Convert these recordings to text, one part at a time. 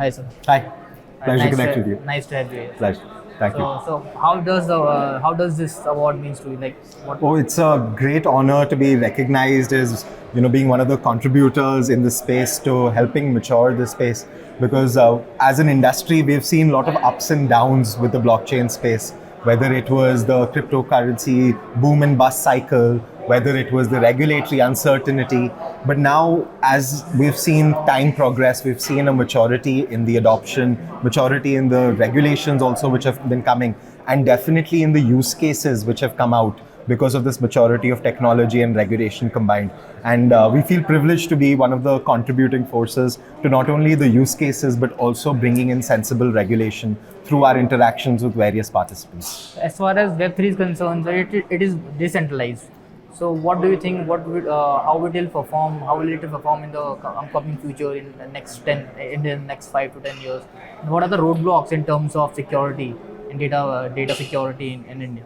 Hi, sir. Hi. Pleasure to Nice connect with you. nice to have you here. Pleasure. Thank you. So how does this award means to you? Like what? Oh, it's a great honor to be recognized as, being one of the contributors in this space to helping mature this space. Because as an industry, we've seen a lot of ups and downs with the blockchain space, whether it was the cryptocurrency boom and bust cycle, whether it was the regulatory uncertainty. But now, as we've seen time progress, we've seen a maturity in the adoption, maturity in the regulations also, which have been coming, and definitely in the use cases which have come out because of this maturity of technology and regulation combined. And we feel privileged to be one of the contributing forces to not only the use cases, but also bringing in sensible regulation through our interactions with various participants. As far as Web3 is concerned, it is decentralized. So what do you think? How it will perform? How will it perform in the upcoming future in the next 5 to 10 years? And what are the roadblocks in terms of security and data security in India?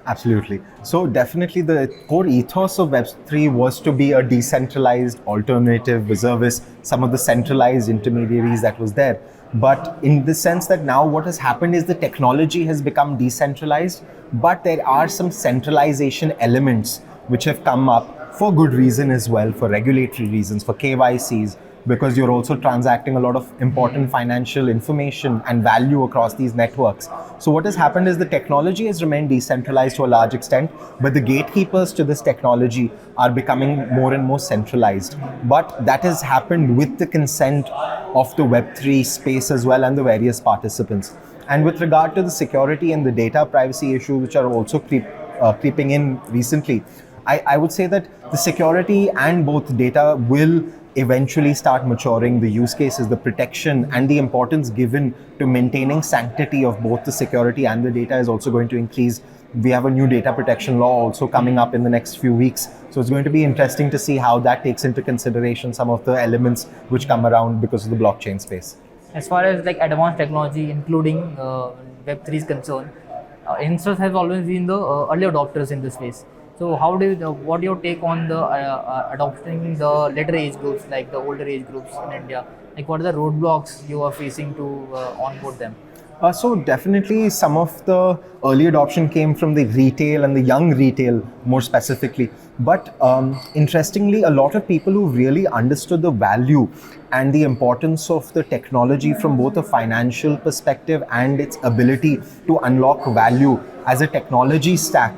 Absolutely. So definitely the core ethos of Web3 was to be a decentralized alternative vis-a-vis some of the centralized intermediaries that was there. But in the sense that now what has happened is the technology has become decentralized, but there are some centralization elements which have come up for good reason as well, for regulatory reasons, for KYCs, because you're also transacting a lot of important financial information and value across these networks. So what has happened is the technology has remained decentralized to a large extent, but the gatekeepers to this technology are becoming more and more centralized. But that has happened with the consent of the Web3 space as well and the various participants. And with regard to the security and the data privacy issues, which are also creeping in recently, I would say that the security and both data will eventually start maturing. The use cases, the protection and the importance given to maintaining sanctity of both the security and the data is also going to increase. We have a new data protection law also coming up in the next few weeks. So it's going to be interesting to see how that takes into consideration some of the elements which come around because of the blockchain space. As far as like advanced technology, including Web3 is concerned, youngsters have always been the early adopters in this space. So what do you take on the adopting the later age groups, like the older age groups in India? Like what are the roadblocks you are facing to onboard them? So definitely some of the early adoption came from the retail and the young retail more specifically. But interestingly, a lot of people who really understood the value and the importance of the technology from both a financial perspective and its ability to unlock value as a technology stack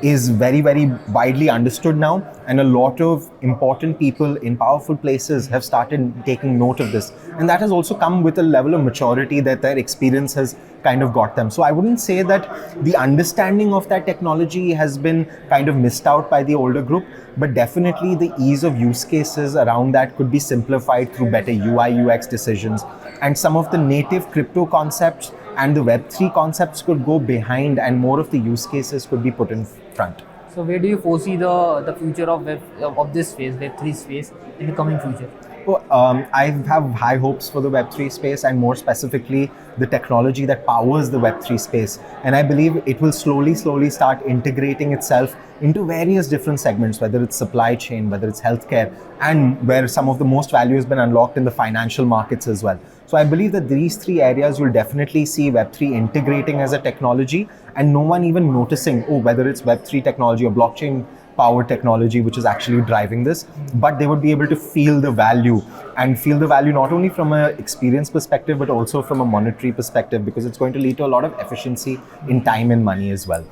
is very, very widely understood now, and a lot of important people in powerful places have started taking note of this, and that has also come with a level of maturity that their experience has kind of got them. So I wouldn't say that the understanding of that technology has been kind of missed out by the older group, but definitely the ease of use cases around that could be simplified through better UI UX decisions, and some of the native crypto concepts and the Web3 concepts could go behind, and more of the use cases could be put in front. So where do you foresee the future of this space, Web3 space, in the coming future? Well, I have high hopes for the Web3 space, and more specifically the technology that powers the Web3 space. And I believe it will slowly start integrating itself into various different segments, whether it's supply chain, whether it's healthcare, and where some of the most value has been unlocked in the financial markets as well. So I believe that these three areas will definitely see Web3 integrating as a technology, and no one even noticing, whether it's Web3 technology or blockchain power technology which is actually driving this, but they would be able to feel the value, and feel the value not only from an experience perspective but also from a monetary perspective, because it's going to lead to a lot of efficiency in time and money as well.